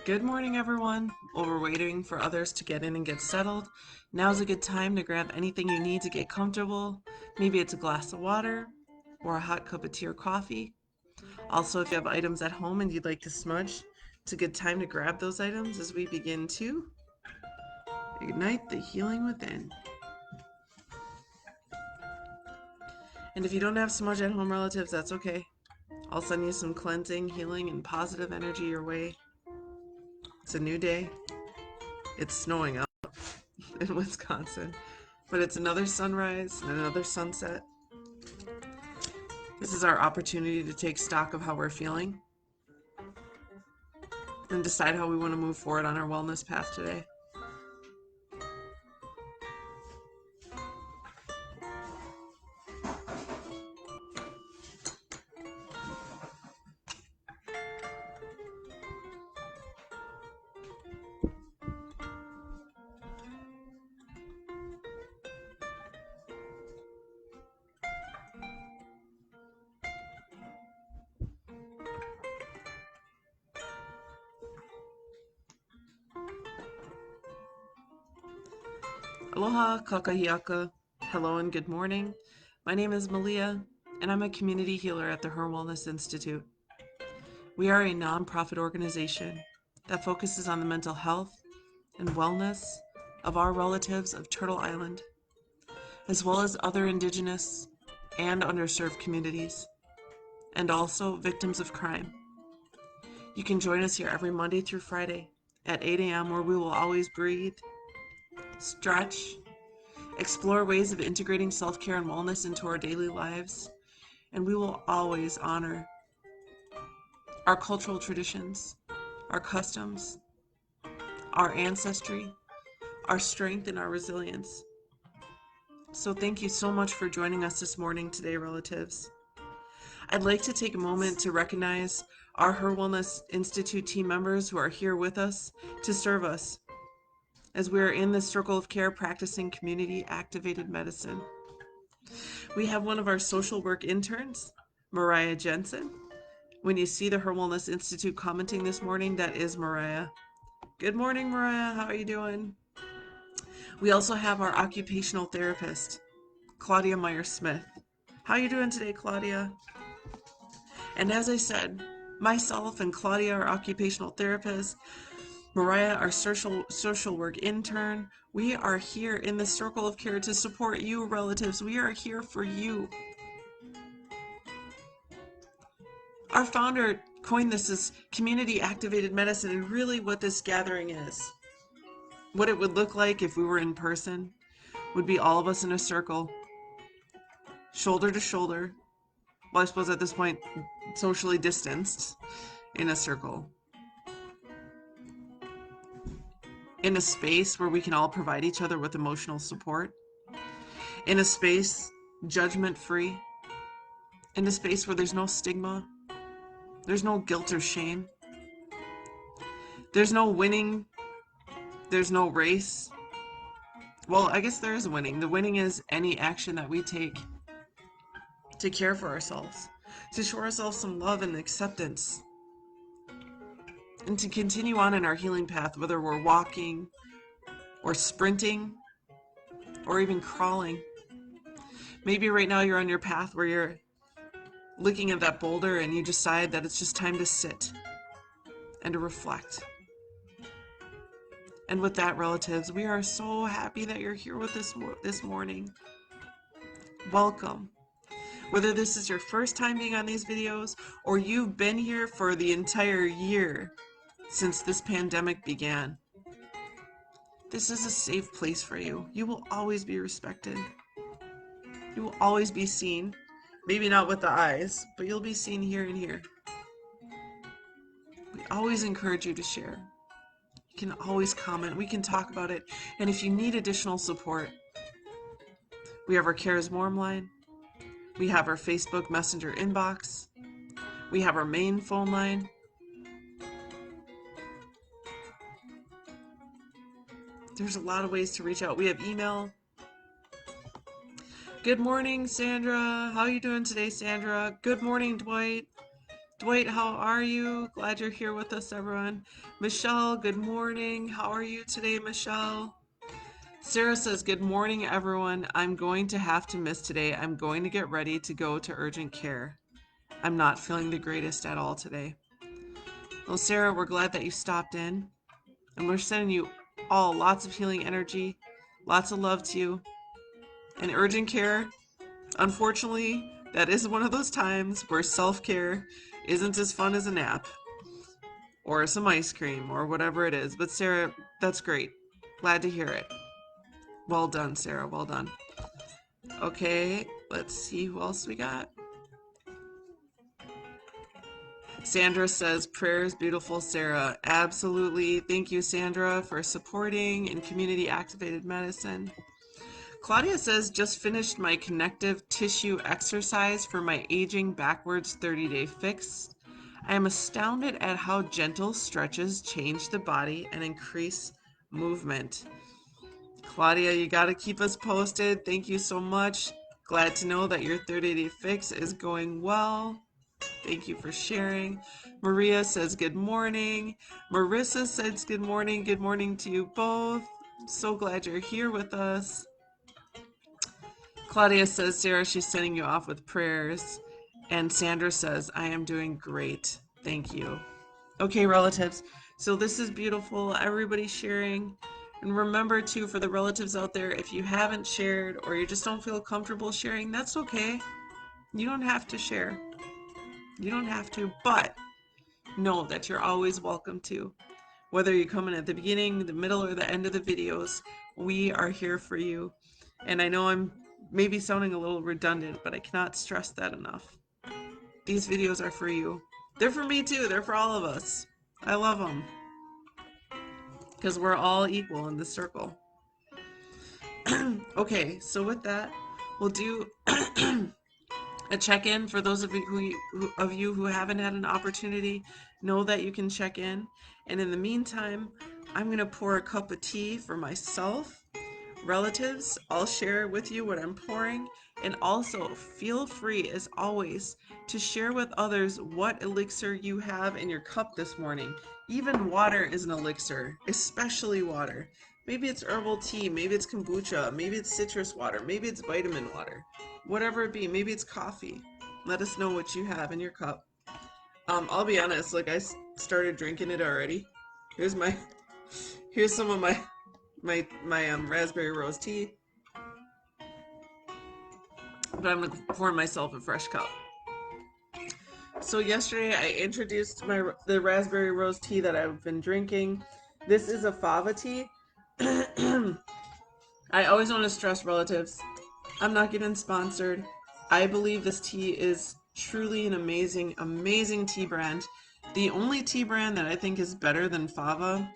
Good morning, everyone. While we're waiting for others to get in and get settled, now's a good time to grab anything you need to get comfortable. Maybe it's a glass of water or a hot cup of tea or coffee. Also, if you have items at home and you'd like to smudge, it's a good time to grab those items as we begin to ignite the healing within. And if you don't have smudge at home, relatives, that's okay. I'll send you some cleansing, healing, and positive energy your way. It's a new day. It's snowing out in Wisconsin, but it's another sunrise and another sunset. This is our opportunity to take stock of how we're feeling and decide how we want to move forward on our wellness path today. Aloha, kakahiaka. Hello and good morning. My name is Malia, and I'm a community healer at the HIR Wellness Institute. We are a nonprofit organization that focuses on the mental health and wellness of our relatives of Turtle Island, as well as other Indigenous and underserved communities, and also victims of crime. You can join us here every Monday through Friday at 8 a.m. where we will always breathe, stretch, explore ways of integrating self-care and wellness into our daily lives, and we will always honor our cultural traditions, our customs, our ancestry, our strength, and our resilience. So thank you so much for joining us this morning today, relatives. I'd like to take a moment to recognize our HIR Wellness Institute team members who are here with us to serve us as we are in the circle of care practicing community activated medicine. We have one of our social work interns, Mariah Jensen. When you see the HIR Wellness Institute commenting this morning, that is Mariah. Good morning, Mariah. How are you doing? We also have our occupational therapist, Claudia Meyer-Smith. How are you doing today, Claudia? And as I said, myself and Claudia are occupational therapists. Mariah, our social work intern. We are here in the circle of care to support you, relatives. We are here for you. Our founder coined this as community activated medicine, and really what this gathering is, what it would look like if we were in person, would be all of us in a circle, shoulder to shoulder. Well, I suppose at this point, socially distanced in a circle. In a space where we can all provide each other with emotional support. In a space judgment-free. In a space where there's no stigma. There's no guilt or shame. There's no winning. There's no race. Well, I guess there is winning. The winning is any action that we take to care for ourselves, to show ourselves some love and acceptance, and to continue on in our healing path, whether we're walking or sprinting or even crawling. Maybe right now you're on your path where you're looking at that boulder and you decide that it's just time to sit and to reflect. And with that, relatives, we are so happy that you're here with us this morning. Welcome. Whether this is your first time being on these videos or you've been here for the entire year since this pandemic began, this is a safe place for you. You will always be respected. You will always be seen. Maybe not with the eyes, but you'll be seen here and here. We always encourage you to share. You can always comment. We can talk about it. And if you need additional support, we have our Cares Warm line. We have our Facebook Messenger inbox. We have our main phone line. There's a lot of ways to reach out. We have email. Good morning, Sandra. How are you doing today, Sandra? Good morning, Dwight. Dwight, how are you? Glad you're here with us, everyone. Michelle, good morning. How are you today, Michelle? Sarah says, good morning, everyone. I'm going to have to miss today. I'm going to get ready to go to urgent care. I'm not feeling the greatest at all today. Well, Sarah, we're glad that you stopped in, and we're sending you all lots of healing energy, lots of love to you. And urgent care, unfortunately, that is one of those times where self-care isn't as fun as a nap or some ice cream or whatever it is. But Sarah, that's great. Glad to hear it. Well done, Sarah. Well done. Okay, let's see who else we got. Sandra says, prayer is beautiful, Sarah. Absolutely. Thank you, Sandra, for supporting in community activated medicine. Claudia says, just finished my connective tissue exercise for my aging backwards 30-day fix. I am astounded at how gentle stretches change the body and increase movement. Claudia, you got to keep us posted. Thank you so much. Glad to know that your 30-day fix is going well. Thank you for sharing. Maria says good morning. Marissa says good morning. Good morning to you both. So glad you're here with us. Claudia says, Sarah, she's sending you off with prayers. And Sandra says, I am doing great. Thank you. Okay, relatives. So this is beautiful. Everybody's sharing. And remember, too, for the relatives out there, if you haven't shared or you just don't feel comfortable sharing, that's okay. You don't have to share. You don't have to, but know that you're always welcome to. Whether you come in at the beginning, the middle, or the end of the videos, we are here for you. And I know I'm maybe sounding a little redundant, but I cannot stress that enough. These videos are for you. They're for me too. They're for all of us. I love them. Because we're all equal in this circle. Okay, so with that, we'll do a check-in for those of you who haven't had an opportunity. Know that you can check in. And in the meantime, I'm going to pour a cup of tea for myself. Relatives, I'll share with you what I'm pouring. And also, feel free, as always, to share with others what elixir you have in your cup this morning. Even water is an elixir, especially water. Maybe it's herbal tea, maybe it's kombucha, maybe it's citrus water, maybe it's vitamin water. Whatever it be, maybe it's coffee. Let us know what you have in your cup. I'll be honest, like I started drinking it already. Here's some of my raspberry rose tea. But I'm gonna pour myself a fresh cup. So yesterday I introduced the raspberry rose tea that I've been drinking. This is a fava tea. I always want to stress, relatives, I'm not getting sponsored. I believe this tea is truly an amazing, amazing tea brand. The only tea brand that I think is better than fava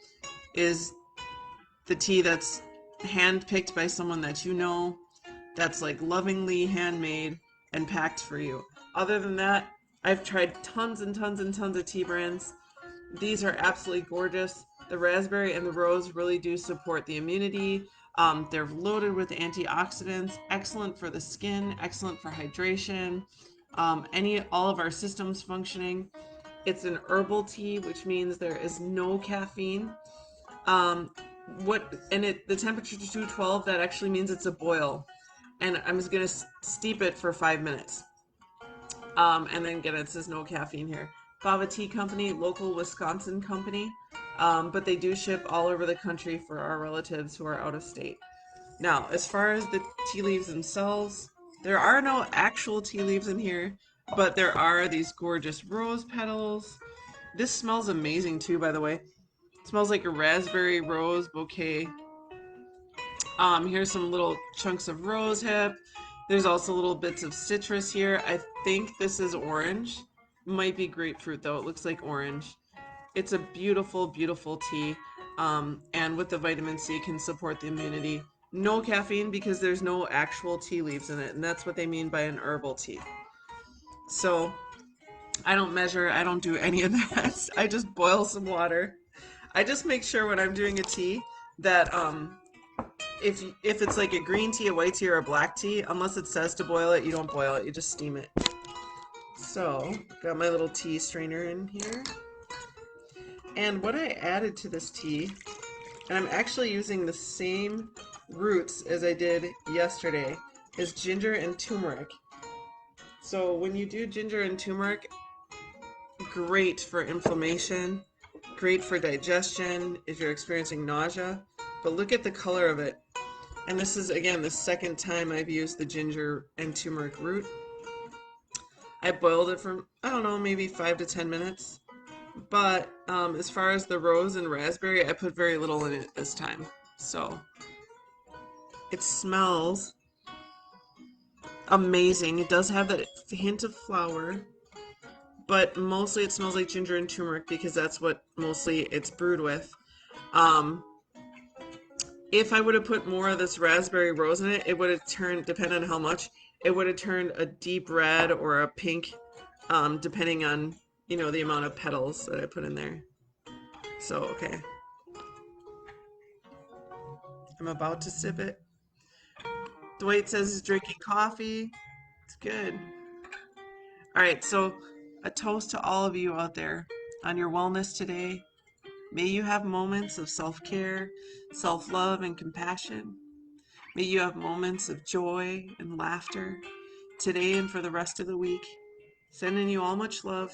is the tea that's hand-picked by someone that you know, that's like lovingly handmade and packed for you. Other than that, I've tried tons and tons and tons of tea brands. These are absolutely gorgeous. The raspberry and the rose really do support the immunity. They're loaded with antioxidants, excellent for the skin, excellent for hydration, all of our systems functioning. It's an herbal tea, which means there is no caffeine. The temperature to 212, that actually means it's a boil. And I'm just gonna steep it for 5 minutes. And then again, it says no caffeine here. Fava Tea Company, local Wisconsin company, but they do ship all over the country for our relatives who are out of state. Now, as far as the tea leaves themselves, there are no actual tea leaves in here, but there are these gorgeous rose petals. This smells amazing too, by the way. It smells like a raspberry rose bouquet. Here's some little chunks of rose hip. There's also little bits of citrus here. I think this is orange. Might be grapefruit though. It looks like orange. It's a beautiful, beautiful tea. And with the vitamin C, can support the immunity. No caffeine because there's no actual tea leaves in it. And that's what they mean by an herbal tea. So I don't measure. I don't do any of that. I just boil some water. I just make sure when I'm doing a tea that if it's like a green tea, a white tea, or a black tea, unless it says to boil it, you don't boil it. You just steam it. So, got my little tea strainer in here. And what I added to this tea, and I'm actually using the same roots as I did yesterday, is ginger and turmeric. So when you do ginger and turmeric, great for inflammation, great for digestion if you're experiencing nausea. But look at the color of it. And this is, again, the second time I've used the ginger and turmeric root. I boiled it for, I don't know, maybe 5 to 10 minutes. But as far as the rose and raspberry, I put very little in it this time. So it smells amazing. It does have that hint of flower, but mostly it smells like ginger and turmeric because that's what mostly it's brewed with. Um, if I would have put more of this raspberry rose in it, it would have turned, depending on how much, it would have turned a deep red or a pink, depending on, the amount of petals that I put in there. So, okay. I'm about to sip it. Dwight says he's drinking coffee. It's good. All right, so a toast to all of you out there on your wellness today. May you have moments of self-care, self-love, and compassion. May you have moments of joy and laughter today and for the rest of the week. Sending you all much love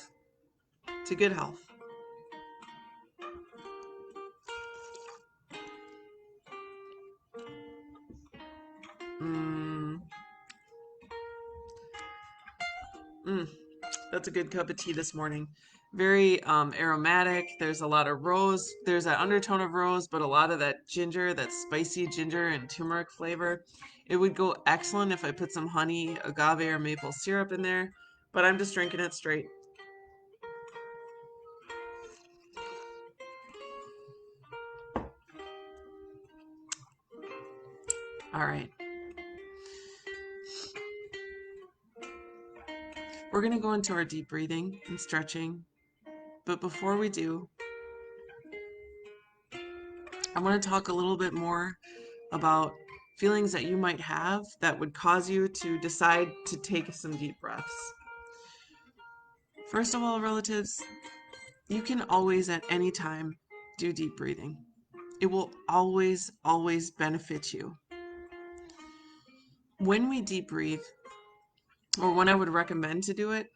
to good health. Mm, mm, that's a good cup of tea this morning. Very aromatic. There's a lot of rose. There's an undertone of rose, but a lot of that ginger, that spicy ginger and turmeric flavor. It would go excellent if I put some honey, agave, or maple syrup in there, but I'm just drinking it straight. All right. We're going to go into our deep breathing and stretching. But before we do, I want to talk a little bit more about feelings that you might have that would cause you to decide to take some deep breaths. First of all, relatives, you can always at any time do deep breathing. It will always, always benefit you. When we deep breathe, or when I would recommend to do it,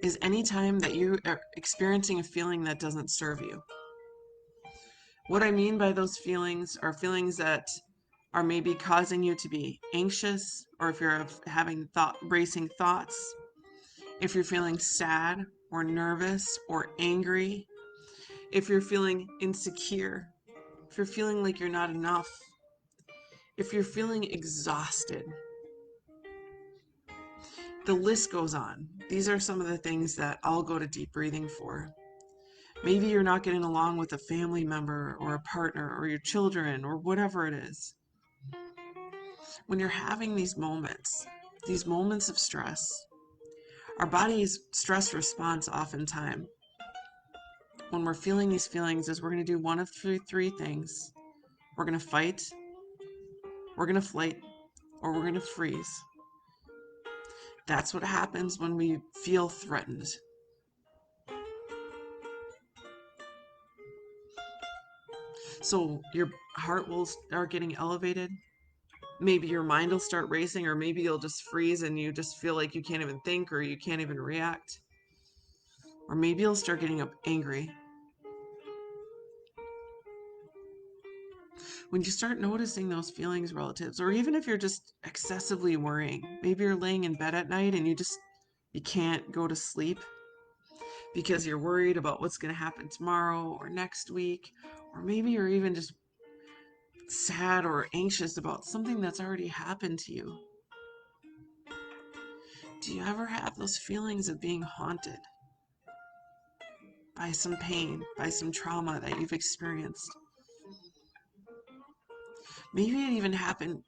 is any time that you are experiencing a feeling that doesn't serve you. What I mean by those feelings are feelings that are maybe causing you to be anxious, or if you're having racing thoughts, if you're feeling sad or nervous or angry, if you're feeling insecure, if you're feeling like you're not enough, if you're feeling exhausted. The list goes on. These are some of the things that I'll go to deep breathing for. Maybe you're not getting along with a family member or a partner or your children or whatever it is. When you're having these moments of stress, our body's stress response oftentimes when we're feeling these feelings is we're going to do one of three things. We're going to fight, we're going to flight, or we're going to freeze. That's what happens when we feel threatened. So your heart will start getting elevated. Maybe your mind will start racing, or maybe you'll just freeze and you just feel like you can't even think or you can't even react. Or maybe you'll start getting up angry. When you start noticing those feelings, relatives, or even if you're just excessively worrying, maybe you're laying in bed at night and you can't go to sleep because you're worried about what's going to happen tomorrow or next week, or maybe you're even just sad or anxious about something that's already happened to you. Do you ever have those feelings of being haunted by some pain, by some trauma that you've experienced? Maybe it even happened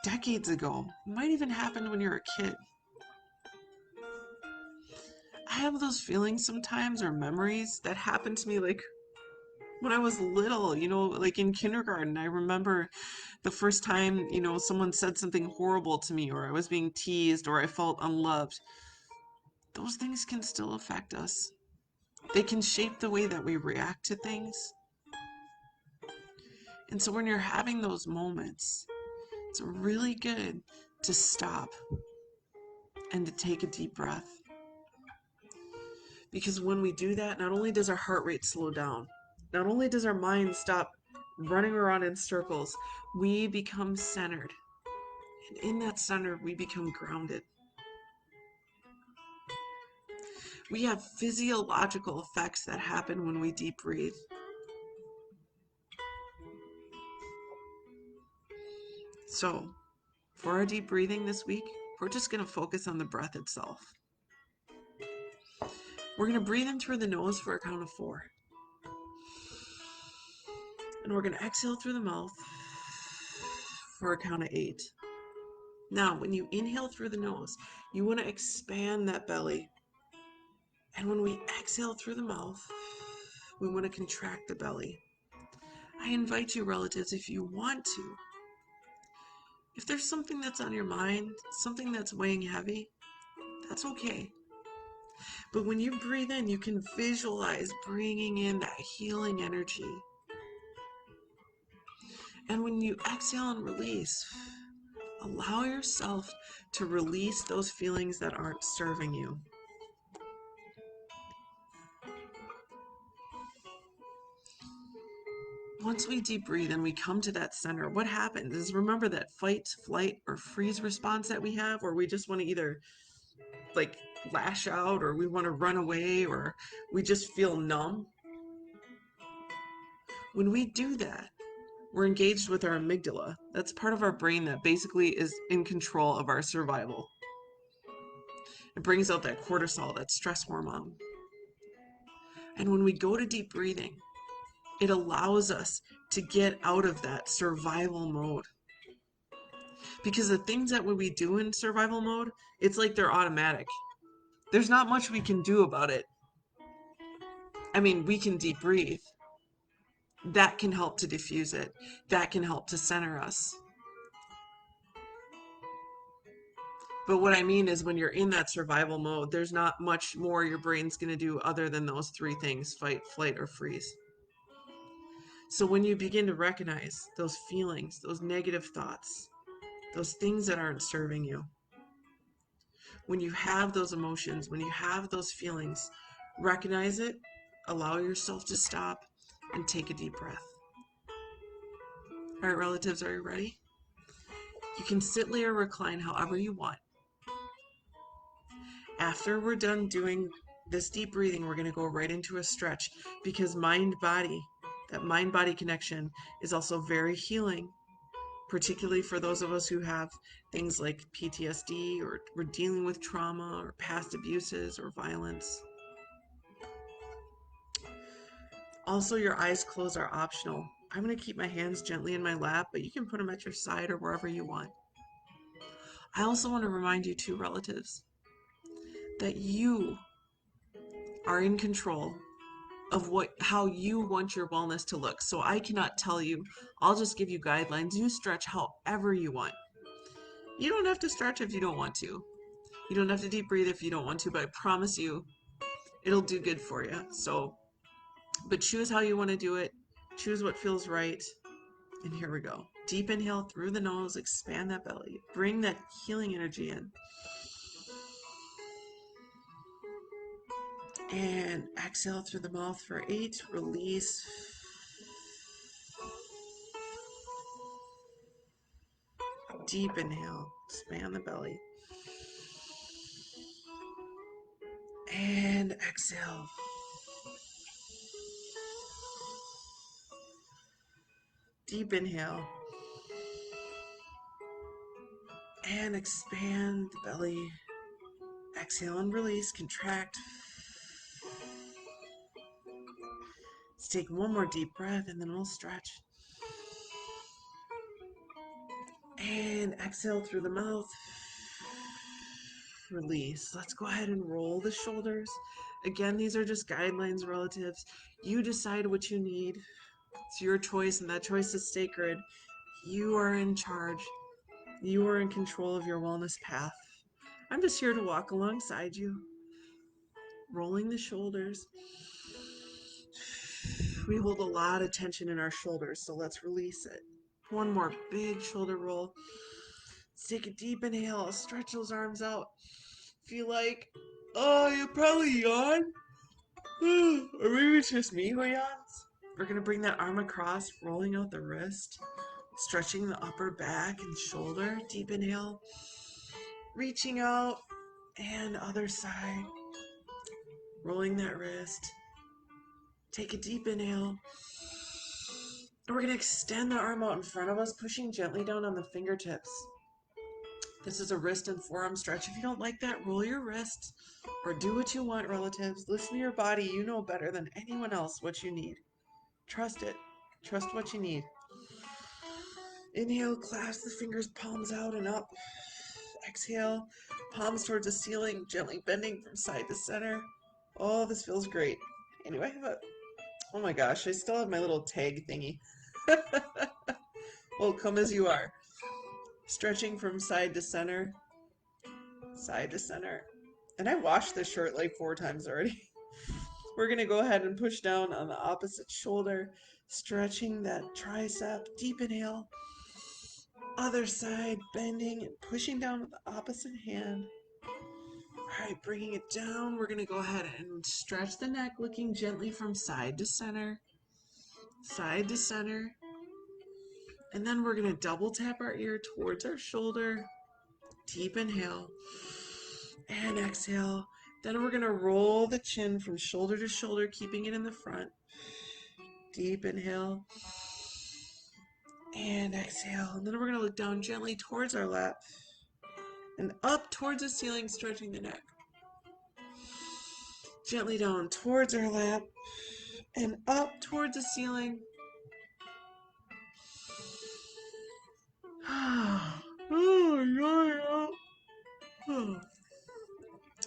decades ago. It might even happen when you're a kid. I have those feelings sometimes, or memories that happened to me like when I was little, like in kindergarten. I remember the first time, someone said something horrible to me, or I was being teased, or I felt unloved. those things can still affect us. They can shape the way that we react to things. And so when you're having those moments, it's really good to stop and to take a deep breath. Because when we do that, not only does our heart rate slow down, not only does our mind stop running around in circles, we become centered. And in that center, we become grounded. We have physiological effects that happen when we deep breathe. So, for our deep breathing this week, we're just going to focus on the breath itself. We're going to breathe in through the nose for a count of 4. And we're going to exhale through the mouth for a count of 8. Now, when you inhale through the nose, you want to expand that belly. And when we exhale through the mouth, we want to contract the belly. I invite you, relatives, if you want to, if there's something that's on your mind, something that's weighing heavy, that's okay. But when you breathe in, you can visualize bringing in that healing energy. And when you exhale and release, allow yourself to release those feelings that aren't serving you. Once we deep breathe and we come to that center, what happens is, remember that fight, flight, or freeze response that we have, where we just want to either like lash out, or we want to run away, or we just feel numb. When we do that, we're engaged with our amygdala. That's part of our brain that basically is in control of our survival. It brings out that cortisol, that stress hormone. And when we go to deep breathing, it allows us to get out of that survival mode. Because the things that when we do in survival mode, it's like they're automatic. There's not much we can do about it. I mean, we can deep breathe. That can help to diffuse it. That can help to center us. But what I mean is, when you're in that survival mode, there's not much more your brain's going to do other than those 3 things: fight, flight, or freeze. So when you begin to recognize those feelings, those negative thoughts, those things that aren't serving you, when you have those emotions, when you have those feelings, recognize it, allow yourself to stop, and take a deep breath. All right, relatives, are you ready? You can sit, lay, or recline however you want. After we're done doing this deep breathing, we're going to go right into a stretch, because mind-body, that mind-body connection is also very healing, particularly for those of us who have things like PTSD, or we're dealing with trauma or past abuses or violence. Also, your eyes closed are optional. I'm going to keep my hands gently in my lap, but you can put them at your side or wherever you want. I also want to remind you, too, relatives, that you are in control of how you want your wellness to look. So I cannot tell you. I'll just give you guidelines. You stretch however you want. You don't have to stretch if you don't want to. You don't have to deep breathe if you don't want to, but I promise you it'll do good for you. So, but choose how you want to do it. Choose what feels right. And here we go. Deep inhale through the nose, expand that belly. Bring that healing energy in. And exhale through the mouth for 8. Release. Deep inhale. Expand the belly. And exhale. Deep inhale. And expand the belly. Exhale and release. Contract. Let's take one more deep breath and then we'll stretch. And exhale through the mouth. Release. Let's go ahead and roll the shoulders. Again, these are just guidelines, relatives. You decide what you need. It's your choice, and that choice is sacred. You are in charge. You are in control of your wellness path. I'm just here to walk alongside you. rolling the shoulders. We hold a lot of tension in our shoulders, so let's release it. One more big shoulder roll. Let's take a deep inhale, stretch those arms out. Feel like, oh, you probably yawn. Or maybe it's just me who yawns. We're going to bring that arm across, rolling out the wrist, stretching the upper back and shoulder. Deep inhale, reaching out, and other side. Rolling that wrist. Take a deep inhale. And we're going to extend the arm out in front of us, pushing gently down on the fingertips. This is a wrist and forearm stretch. If you don't like that, roll your wrists or do what you want, relatives. Listen to your body. You know better than anyone else what you need. Trust it. Trust what you need. Inhale, clasp the fingers, palms out and up. Exhale, palms towards the ceiling, gently bending from side to center. Oh, this feels great. Anyway, oh my gosh, I still have my little tag thingy. Well, come as you are. Stretching from side to center. Side to center. And I washed this shirt like 4 times already. We're going to go ahead and push down on the opposite shoulder, stretching that tricep. Deep inhale. Other side, bending and pushing down with the opposite hand. All right, bringing it down. We're going to go ahead and stretch the neck, looking gently from side to center. Side to center. And then we're going to double tap our ear towards our shoulder. Deep inhale. And exhale. Then we're going to roll the chin from shoulder to shoulder, keeping it in the front. Deep inhale. And exhale. And then we're going to look down gently towards our lap. And up towards the ceiling, stretching the neck. Gently down towards our lap. And up towards the ceiling.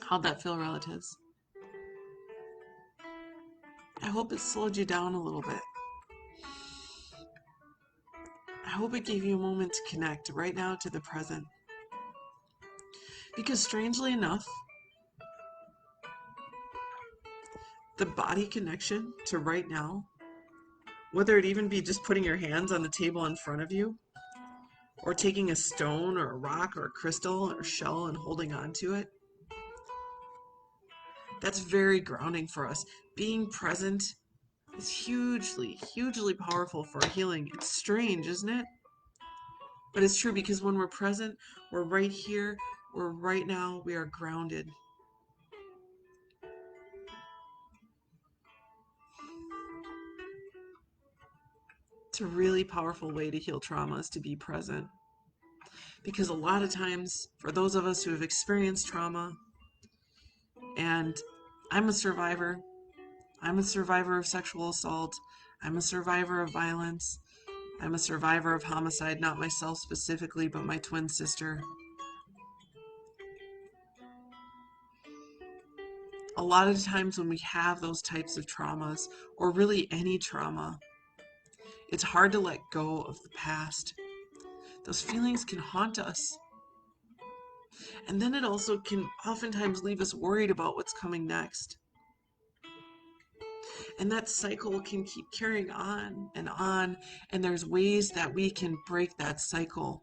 How'd that feel, relatives? I hope it slowed you down a little bit. I hope it gave you a moment to connect right now to the present. Because strangely enough, the body connection to right now, whether it even be just putting your hands on the table in front of you, or taking a stone or a rock or a crystal or shell and holding on to it, that's very grounding for us. Being present is hugely, hugely powerful for healing. It's strange, isn't it? But it's true, because when we're present, we're right here, we're right now, we are grounded. It's a really powerful way to heal trauma, is to be present. Because a lot of times, for those of us who have experienced trauma, and I'm a survivor of sexual assault, I'm a survivor of violence, I'm a survivor of homicide, not myself specifically, but my twin sister. A lot of times when we have those types of traumas, or really any trauma, it's hard to let go of the past. Those feelings can haunt us. And then it also can oftentimes leave us worried about what's coming next. And that cycle can keep carrying on, and there's ways that we can break that cycle.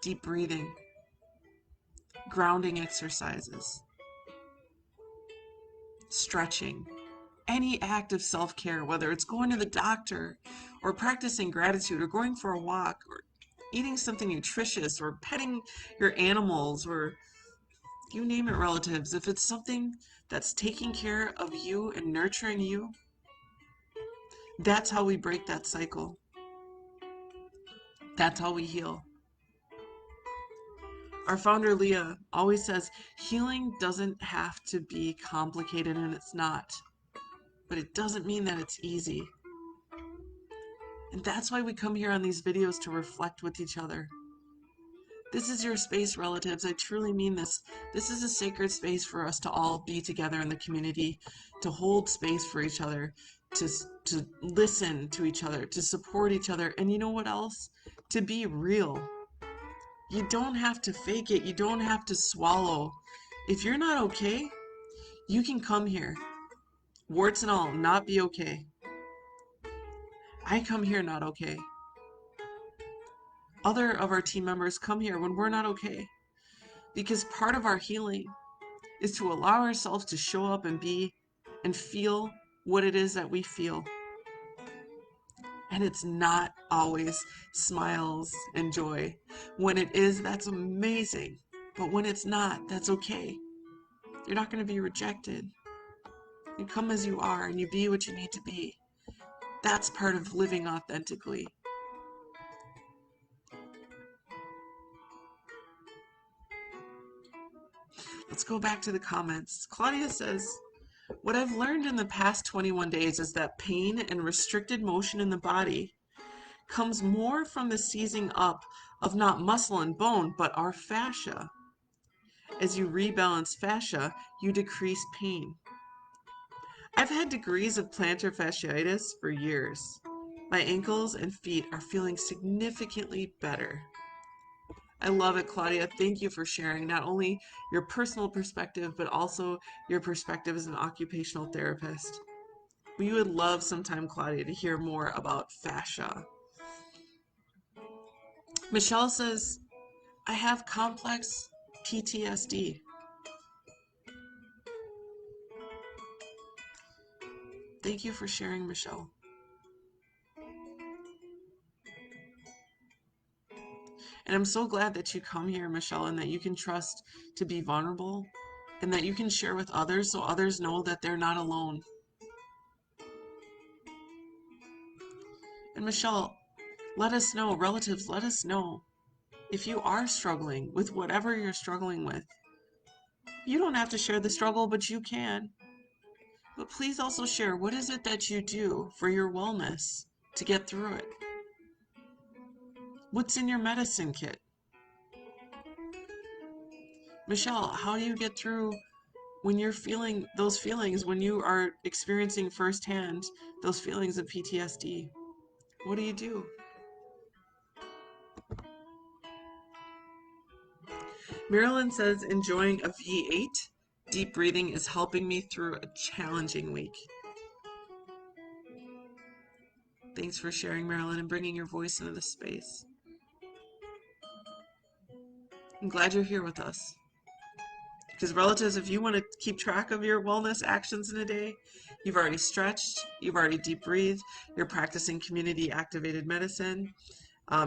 Deep breathing, grounding exercises, stretching, any act of self-care, whether it's going to the doctor or practicing gratitude or going for a walk or eating something nutritious or petting your animals, or you name it, relatives. If it's something that's taking care of you and nurturing you, that's how we break that cycle. That's how we heal. Our founder, Leah, always says healing doesn't have to be complicated, and it's not. But it doesn't mean that it's easy. And that's why we come here on these videos, to reflect with each other. This is your space, relatives. I truly mean this. This is a sacred space for us to all be together in the community, to hold space for each other, to listen to each other, to support each other, and you know what else? To be real. You don't have to fake it. You don't have to swallow If you're not okay, you can come here, warts and all, not be okay. I come here not okay. Other of our team members come here when we're not okay. Because part of our healing is to allow ourselves to show up and be and feel what it is that we feel. And it's not always smiles and joy. When it is, that's amazing. But when it's not, that's okay. You're not going to be rejected. You come as you are and you be what you need to be. That's part of living authentically. Let's go back to the comments. Claudia says, what I've learned in the past 21 days is that pain and restricted motion in the body comes more from the seizing up of not muscle and bone, but our fascia. As you rebalance fascia, you decrease pain. I've had degrees of plantar fasciitis for years. My ankles and feet are feeling significantly better. I love it, Claudia. Thank you for sharing not only your personal perspective, but also your perspective as an occupational therapist. We would love sometime, Claudia, to hear more about fascia. Michelle says, I have complex PTSD. Thank you for sharing, Michelle. And I'm so glad that you come here, Michelle, and that you can trust to be vulnerable and that you can share with others so others know that they're not alone. And Michelle, let us know, relatives, let us know if you are struggling with whatever you're struggling with. You don't have to share the struggle, but you can. But please also share, what is it that you do for your wellness to get through it? What's in your medicine kit? Michelle, how do you get through when you're feeling those feelings, when you are experiencing firsthand those feelings of PTSD? What do you do? Marilyn says, enjoying a V8. Deep breathing is helping me through a challenging week. Thanks for sharing, Marilyn, and bringing your voice into this space. I'm glad you're here with us. Because relatives, if you want to keep track of your wellness actions in a day, you've already stretched, you've already deep breathed, you're practicing community activated medicine.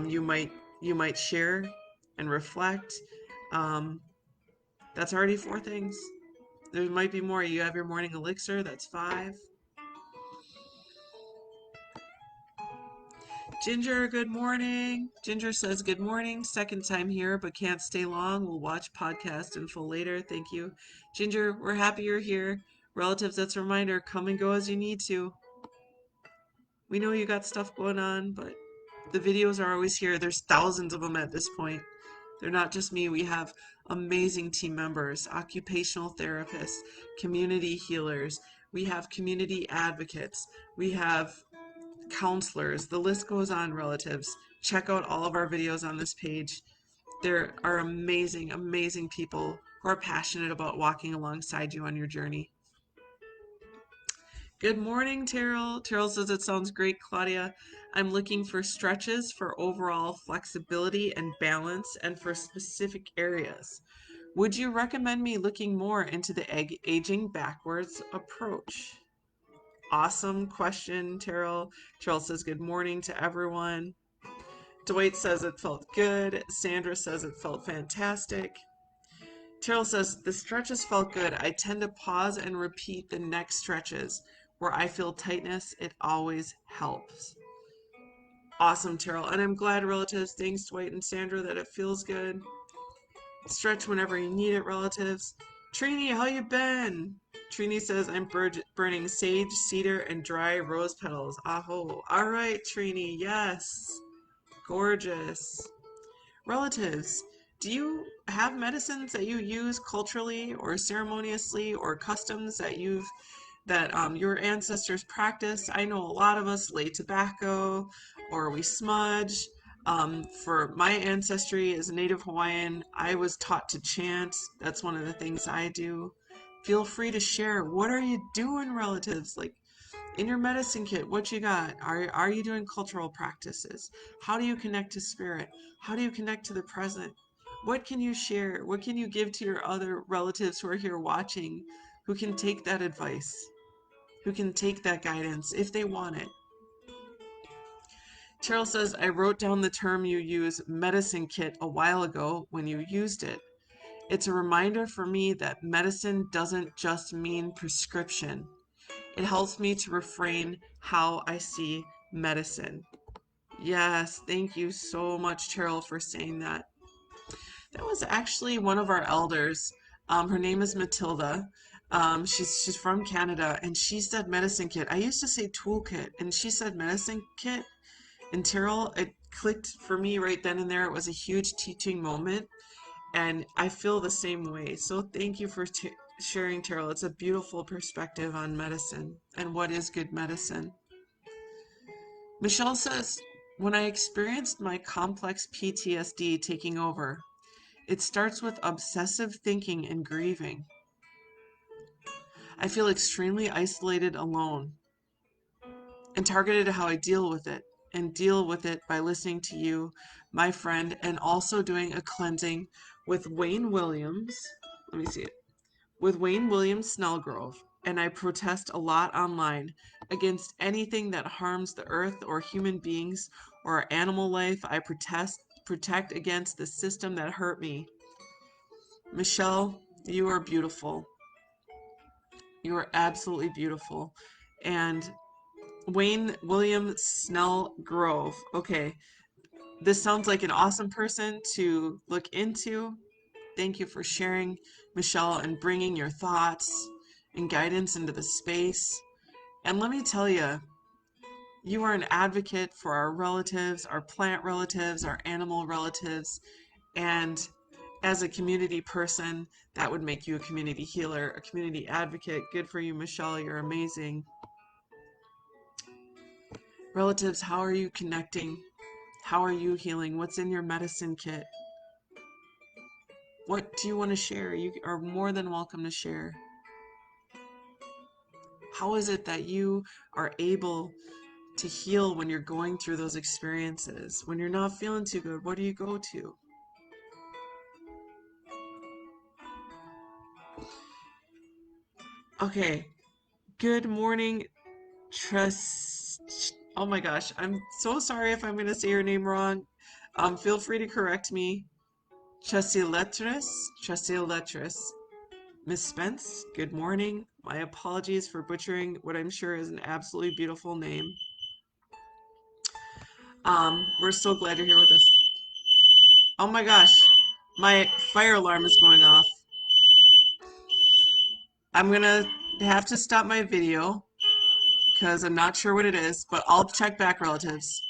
You might share and reflect. Um, that's already 4 things. There might be more. You have your morning elixir, that's 5. Ginger, good morning. Ginger says, good morning. Second time here, but can't stay long. We'll watch podcast in full later. Thank you. Ginger, we're happy you're here. Relatives, that's a reminder. Come and go as you need to. We know you got stuff going on, but the videos are always here. There's thousands of them at this point. They're not just me. We have amazing team members, occupational therapists, community healers. We have community advocates. We have counselors. The list goes on, relatives. Check out all of our videos on this page. There are amazing, amazing people who are passionate about walking alongside you on your journey. Good morning, Terrell. Terrell says it sounds great, Claudia. I'm looking for stretches for overall flexibility and balance and for specific areas. Would you recommend me looking more into the aging backwards approach? Awesome question, Terrell. Terrell says good morning to everyone. Dwight says it felt good. Sandra says it felt fantastic. Terrell says the stretches felt good. I tend to pause and repeat the next stretches. Where I feel tightness, it always helps. Awesome, Terrell. And I'm glad, relatives, thanks Dwight and Sandra, that it feels good. Stretch whenever you need it, relatives. Trini, how you been? Trini says, I'm burning sage, cedar, and dry rose petals. Aho. All right, Trini. Yes. Gorgeous. Relatives, do you have medicines that you use culturally or ceremoniously or customs that your ancestors practiced? I know a lot of us lay tobacco or we smudge. For my ancestry as a native Hawaiian, I was taught to chant. That's one of the things I do. Feel free to share. What are you doing, relatives? Like in your medicine kit, what you got? Are you doing cultural practices? How do you connect to spirit? How do you connect to the present? What can you share? What can you give to your other relatives who are here watching, who can take that advice, who can take that guidance if they want it? Cheryl says, I wrote down the term you use, medicine kit, a while ago when you used it. It's a reminder for me that medicine doesn't just mean prescription. It helps me to refrain how I see medicine. Yes, thank you so much, Cheryl, for saying that. That was actually one of our elders. Her name is Matilda. She's from Canada, and she said medicine kit. I used to say toolkit, and she said medicine kit. And Terrell, it clicked for me right then and there. It was a huge teaching moment, and I feel the same way. So thank you for sharing, Terrell. It's a beautiful perspective on medicine and what is good medicine. Michelle says, when I experienced my complex PTSD taking over, it starts with obsessive thinking and grieving. I feel extremely isolated, alone, and targeted how I deal with it, and deal with it by listening to you, my friend, and also doing a cleansing with Wayne Williams. Let me see it. With Wayne Williams Snellgrove, and I protest a lot online against anything that harms the earth or human beings or animal life. I protect against the system that hurt me. Michelle, you are beautiful. You are absolutely beautiful. And Wayne William Snellgrove. Okay, this sounds like an awesome person to look into. Thank you for sharing, Michelle, and bringing your thoughts and guidance into the space. And let me tell you, you are an advocate for our relatives, our plant relatives, our animal relatives, and as a community person, that would make you a community healer, a community advocate. Good for you, Michelle. You're amazing. Relatives, how are you connecting? How are you healing? What's in your medicine kit? What do you want to share? You are more than welcome to share. How is it that you are able to heal when you're going through those experiences? When you're not feeling too good, what do you go to? Okay, good morning, Trust. Oh my gosh, I'm so sorry if I'm going to say your name wrong. Feel free to correct me. Chasiletris, Chasiletris. Miss Spence, good morning. My apologies for butchering what I'm sure is an absolutely beautiful name. We're so glad you're here with us. Oh my gosh, my fire alarm is going off. I'm gonna have to stop my video because I'm not sure what it is, but I'll check back, relatives.